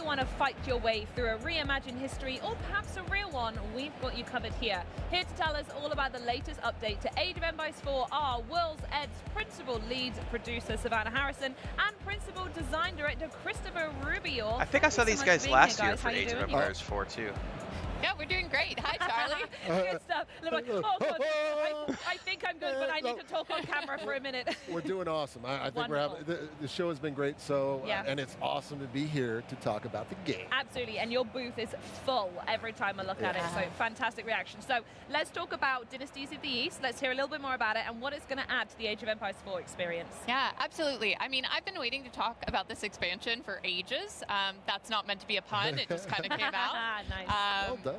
want to fight your way through a reimagined history or perhaps a real one, we've got you covered here. Here to tell us all about the latest update to Age of Empires 4 are World's Ed's principal lead producer Savannah Harrison and principal design director Christopher Rubio. I think I saw these guys last year for Age of Empires 4 too. Yeah, we're doing great. Hi, Charlie. Good stuff. Like, oh, God, I think I'm good, but I need to talk on camera for a minute. We're doing awesome. I think we're having, the show has been great, so and it's awesome to be here to talk about the game. Absolutely, and your booth is full every time I look at it, so fantastic reaction. So let's talk about Dynasties of the East. Let's hear a little bit more about it and what it's going to add to the Age of Empires 4 experience. Yeah, absolutely. I mean, I've been waiting to talk about this expansion for ages. That's not meant to be a pun. It just kind of came out. Nice. Well done.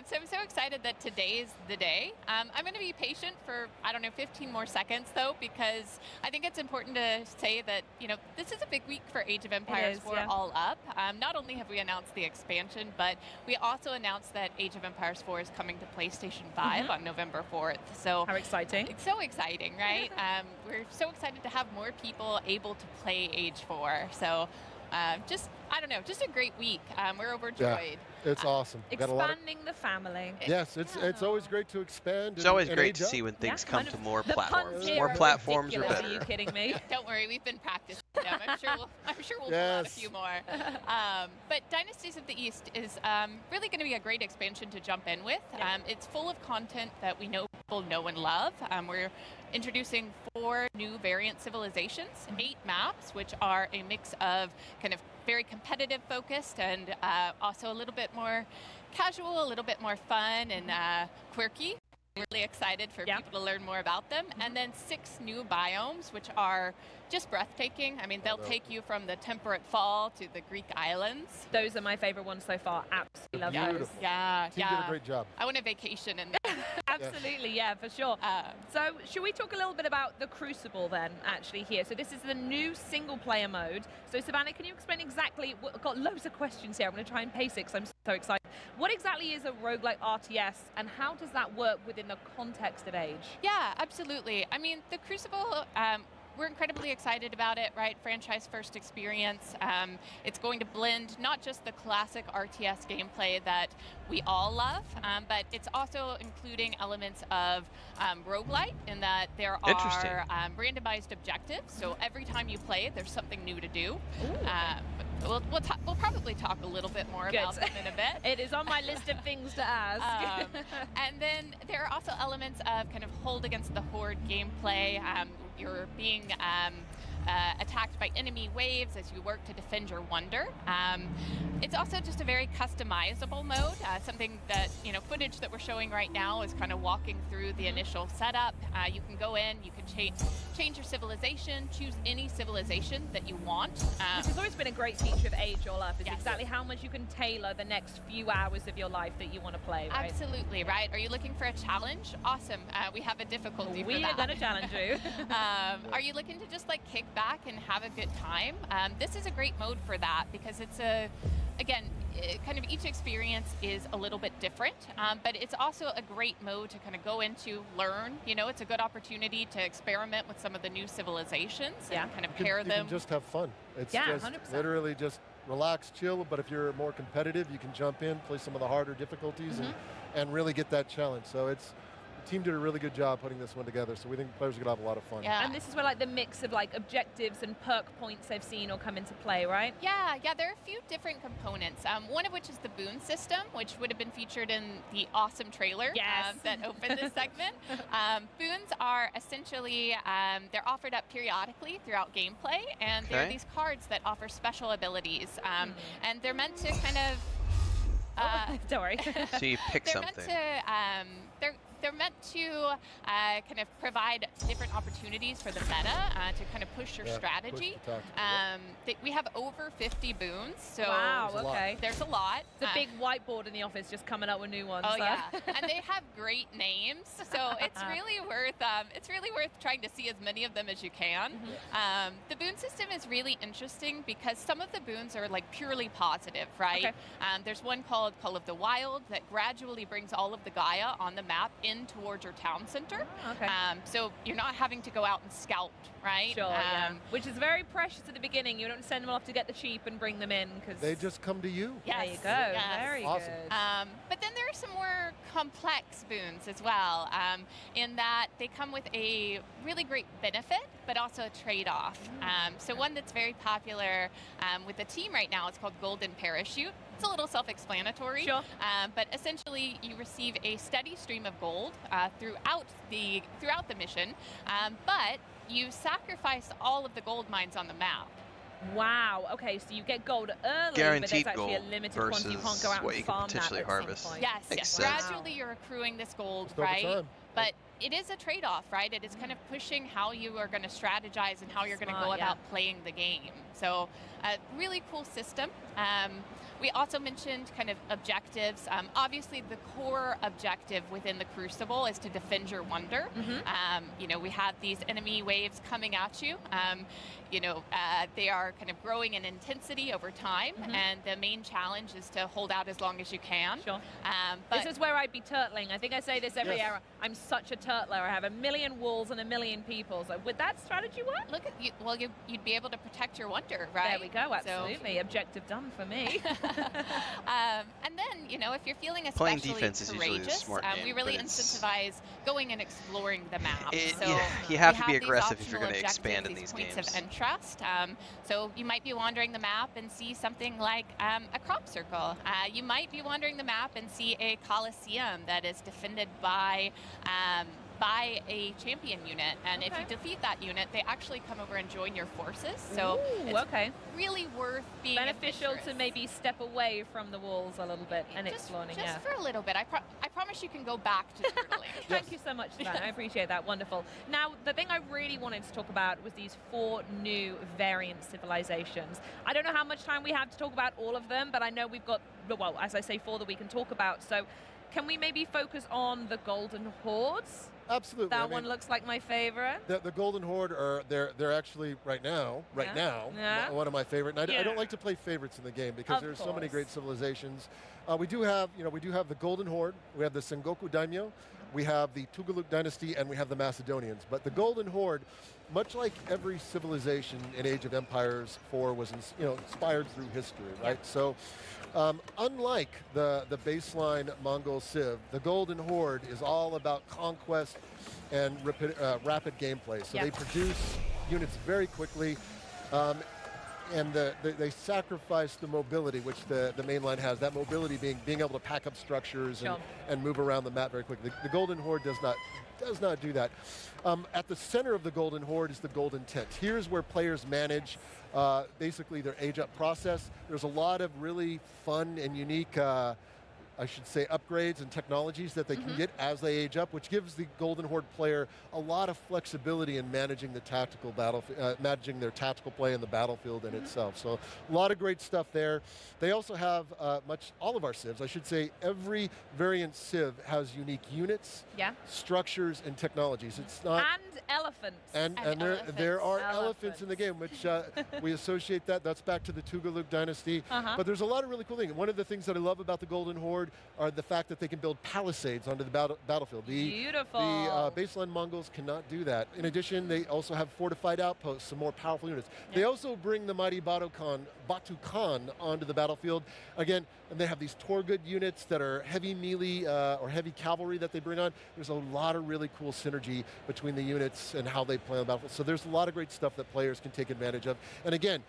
So I'm so excited that today's the day. I'm going to be patient for, I don't know, 15 more seconds, though, because I think it's important to say that, you know, this is a big week for Age of Empires 4 All Up. Not only have we announced the expansion, but we also announced that Age of Empires 4 is coming to PlayStation 5 on November 4th. So how exciting. It's so exciting, right? We're so excited to have more people able to play Age 4. So just, I don't know, just a great week. We're overjoyed. Yeah. It's awesome. Expanding the family. Yes, it's always great to expand. It's always great to see when things come to more platforms. More platforms are better. Are you kidding me? Don't worry, we've been practicing them. I'm sure we'll pull out a few more. But Dynasties of the East is really going to be a great expansion to jump in with. It's full of content that we know people know and love. We're introducing 4 new variant civilizations, 8 maps, which are a mix of kind of very competitive focused and also a little bit more casual, a little bit more fun and quirky. Really excited for people to learn more about them. And then 6 new biomes, which are just breathtaking. I mean, they'll take you from the temperate fall to the Greek islands. Those are my favorite ones so far. Absolutely love those. Yeah, Team did a great job. I want a vacation in there. Absolutely, yeah, for sure. So should we talk a little bit about the Crucible then, actually, here? So this is the new single-player mode. So Savannah, can you explain exactly, I've got loads of questions here. I'm going to try and pace it because I'm so excited. What exactly is a roguelike RTS, and how does that work within the context of Age? Yeah, absolutely. I mean, the Crucible, we're incredibly excited about it, right? Franchise first experience. It's going to blend not just the classic RTS gameplay that we all love, but it's also including elements of roguelite in that there are randomized objectives. So every time you play, there's something new to do. We'll probably talk a little bit more about them in a bit. It is on my list of things to ask. And then there are also elements of kind of hold against the horde gameplay. You're being attacked by enemy waves as you work to defend your wonder. It's also just a very customizable mode, something that, you know, footage that we're showing right now is kind of walking through the initial setup. You can go in, you can change your civilization, choose any civilization that you want. Which has always been a great feature of Age All Up, is exactly how much you can tailor the next few hours of your life that you want to play, right? Absolutely, right? Are you looking for a challenge? Awesome. We have a difficulty for that. We are going to challenge you. Are you looking to just like kick back and have a good time? This is a great mode for that because it's again, kind of each experience is a little bit different, but it's also a great mode to kind of go into, learn. You know, it's a good opportunity to experiment with some of the new civilizations and kind of pair them. You can just have fun. It's just 100%. literally just relax, chill, but if you're more competitive, you can jump in, play some of the harder difficulties and really get that challenge. So the team did a really good job putting this one together, so we think players are going to have a lot of fun. Yeah. And this is where like the mix of like objectives and perk points I've seen all come into play, right? Yeah, there are a few different components. One of which is the boon system, which would have been featured in the awesome trailer that opened this segment. Boons are essentially, they're offered up periodically throughout gameplay, and they're these cards that offer special abilities. And they're meant to kind of... don't worry. So you pick something. They're meant to kind of provide different opportunities for the meta to kind of push your strategy. We have over 50 boons, so there's a lot. It's a big whiteboard in the office just coming up with new ones. Oh yeah, and they have great names, so it's really worth trying to see as many of them as you can. The boon system is really interesting because some of the boons are like purely positive, right? There's one called Call of the Wild that gradually brings all of the Gaia on the map in towards your town center. Oh, okay. So you're not having to go out and scout, right? Sure, which is very precious at the beginning. You don't send them off to get the cheap and bring them in because they just come to you. Yes, there you go. yes. Very awesome. good. But then there are some more complex boons as well, in that they come with a really great benefit, but also a trade-off. So one that's very popular with the team right now is called Golden Parachute. It's a little self-explanatory, sure. But essentially you receive a steady stream of gold throughout the mission, but you sacrifice all of the gold mines on the map. Wow. Okay, so you get gold early, Guaranteed but there's actually a gold limited quantity. You can't go out what and you can farm potentially that harvest. At some point. Yes, Makes yes. sense. Gradually you're accruing this gold, Just over right? time. But it is a trade-off, right? It is kind of pushing how you are going to strategize and how you're going to go Smart, about playing the game. So a really cool system. We also mentioned kind of objectives. Obviously, the core objective within the Crucible is to defend your wonder. You know, we have these enemy waves coming at you. You know, they are kind of growing in intensity over time, and the main challenge is to hold out as long as you can. Sure. But This is where I'd be turtling. I think I say this every era. I'm such a turtler. I have 1 million walls and 1 million people. So would that strategy work? look at you. Well, you'd be able to protect your wonder, right? There we go. Absolutely. Objective done for me. And then, you know, if you're feeling Playing especially defense is usually a courageous, smart we game, really but it's- incentivize going and exploring the map. Yeah, you have to be aggressive if you're going to these expand in objectives, these points games. of interest. So you might be wandering the map and see something like a crop circle. You might be wandering the map and see a coliseum that is defended by a champion unit, and if you defeat that unit, they actually come over and join your forces. So Ooh, it's okay. really worth being Beneficial to adventurous. maybe step away from the walls a little bit and exploring. Just for a little bit. I promise you can go back to turtling. Thank you so much, Savannah. I appreciate that. Wonderful. Now, the thing I really wanted to talk about was these 4 new variant civilizations. I don't know how much time we have to talk about all of them, but I know we've got, well, as I say, 4 that we can talk about. So can we maybe focus on the Golden Hordes? Absolutely. That one looks like my favorite. The Golden Horde are they're actually right now one of my favorite. And I don't like to play favorites in the game because there's so many great civilizations. We do have the Golden Horde. We have the Sengoku Daimyo. We have the Tugaluk Dynasty, and we have the Macedonians. But the Golden Horde, much like every civilization in Age of Empires 4 was inspired through history, right? So unlike the baseline Mongol Civ, the Golden Horde is all about conquest and rapid gameplay. So they produce units very quickly, and they sacrifice the mobility which the mainline has. That mobility being able to pack up structures and move around the map very quickly. The Golden Horde does not do that. At the center of the Golden Horde is the Golden Tent. Here's where players manage basically their age-up process. There's a lot of really fun and unique, I should say, upgrades and technologies that they can get as they age up, which gives the Golden Horde player a lot of flexibility in managing the tactical managing their tactical play in the battlefield in itself. So a lot of great stuff there. They also have all of our civs. I should say every variant civ has unique units, structures, and technologies. It's not and elephants. And there are elephants in the game, which we associate that's back to the Tugaluk Dynasty. But there's a lot of really cool things. One of the things that I love about the Golden Horde are the fact that they can build palisades onto the battlefield. Beautiful. The baseline Mongols cannot do that. In addition, they also have fortified outposts, some more powerful units. They also bring the mighty Batu Khan onto the battlefield. Again, and they have these Torgud units that are heavy melee or heavy cavalry that they bring on. There's a lot of really cool synergy between the units and how they play on the battlefield. So there's a lot of great stuff that players can take advantage of. And again,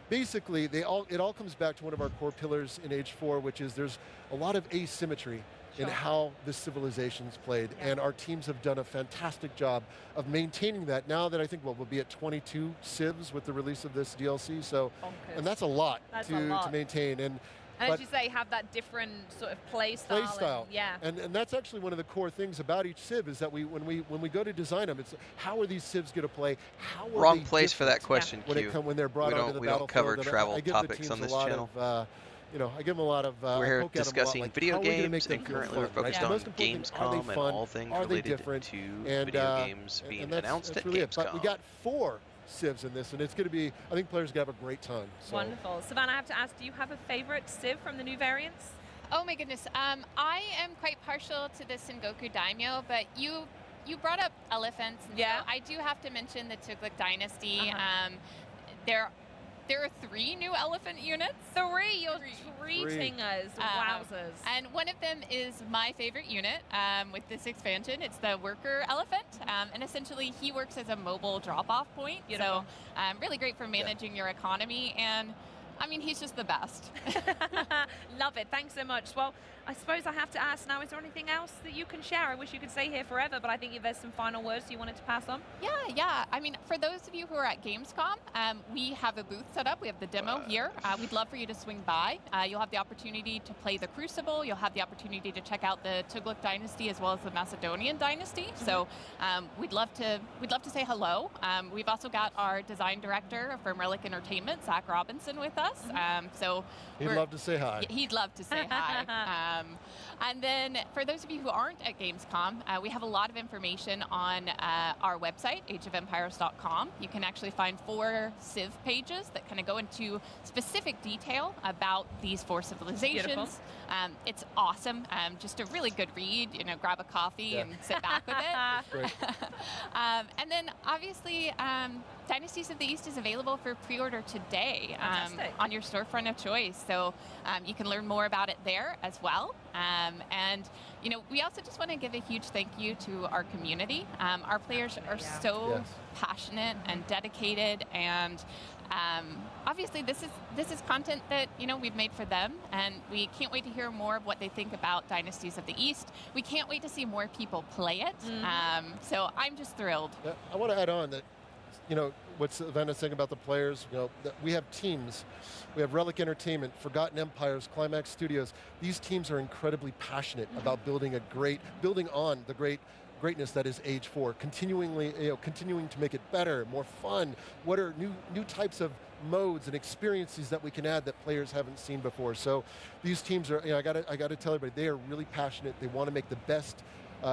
basically, it all comes back to one of our core pillars in Age 4, which is there's a lot of asymmetry in how this civilization's played. And our teams have done a fantastic job of maintaining that. Now that I think, we'll be at 22 civs with the release of this DLC. So, and that's a lot to maintain. And as you say, have that different sort of play style. And that's actually one of the core things about each civ is that when we go to design them, it's how are these civs going to play? How are Wrong they place for that question, Q. When they're brought onto the battlefield. We don't cover travel topics on this channel. I give them a lot of. We're here discussing video games, and currently we're focused on Gamescom and all things related to video games being announced at Gamescom. But we got 4 civs in this, and it's going to be, I think players are going to have a great time. So. Wonderful. Savannah, I have to ask, do you have a favorite civ from the new variants? Oh my goodness. I am quite partial to the Sengoku Daimyo, but you brought up elephants. And yeah. So I do have to mention the Tugluk Dynasty. There are 3 new elephant units. 3? You're treating us. Wowzers. And one of them is my favorite unit with this expansion. It's the worker elephant. And essentially, he works as a mobile drop-off point. Beautiful. So really great for managing your economy. And I mean, he's just the best. Love it. Thanks so much. Well, I suppose I have to ask now, is there anything else that you can share? I wish you could stay here forever, but I think if there's some final words you wanted to pass on. Yeah. I mean, for those of you who are at Gamescom, we have a booth set up. We have the demo here. We'd love for you to swing by. You'll have the opportunity to play the Crucible. You'll have the opportunity to check out the Tugluk Dynasty as well as the Macedonian Dynasty. So we'd love to say hello. We've also got our design director from Relic Entertainment, Zach Robinson, with us. So he'd love to say hi. He'd love to say hi. And then for those of you who aren't at Gamescom, we have a lot of information on our website, ageofempires.com. You can actually find 4 Civ pages that kind of go into specific detail about these 4 civilizations. It's awesome. Just a really good read. Grab a coffee and sit back with it. Great. And then obviously, Dynasties of the East is available for pre-order today on your storefront of choice. So you can learn more about it there as well. And we also just want to give a huge thank you to our community. Our players are so passionate and dedicated, and obviously this is content that we've made for them, and we can't wait to hear more of what they think about Dynasties of the East. We can't wait to see more people play it. So I'm just thrilled. Yeah, I want to add on that what Savannah's saying about the players, that we have teams. We have Relic Entertainment, Forgotten Empires, Climax Studios. These teams are incredibly passionate about building on the greatness that is Age 4, continuing to make it better, more fun. What are new types of modes and experiences that we can add that players haven't seen before? So these teams are, I got to tell everybody, they are really passionate. They want to make the best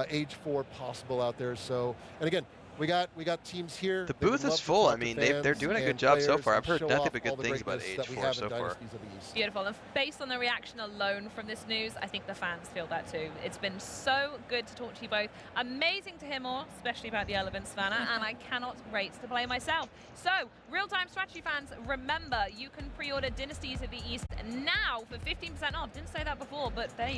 Age 4 possible out there. So, and again, we got teams here. The booth is full. I mean, they're doing a good job so far. I've heard nothing but good things about Age 4 so far. Beautiful. And based on the reaction alone from this news, I think the fans feel that too. It's been so good to talk to you both. Amazing to hear more, especially about the elephants, Savannah, and I cannot wait to play myself. So, real-time strategy fans, remember, you can pre-order Dynasties of the East now for 15% off. Didn't say that before, but there you go.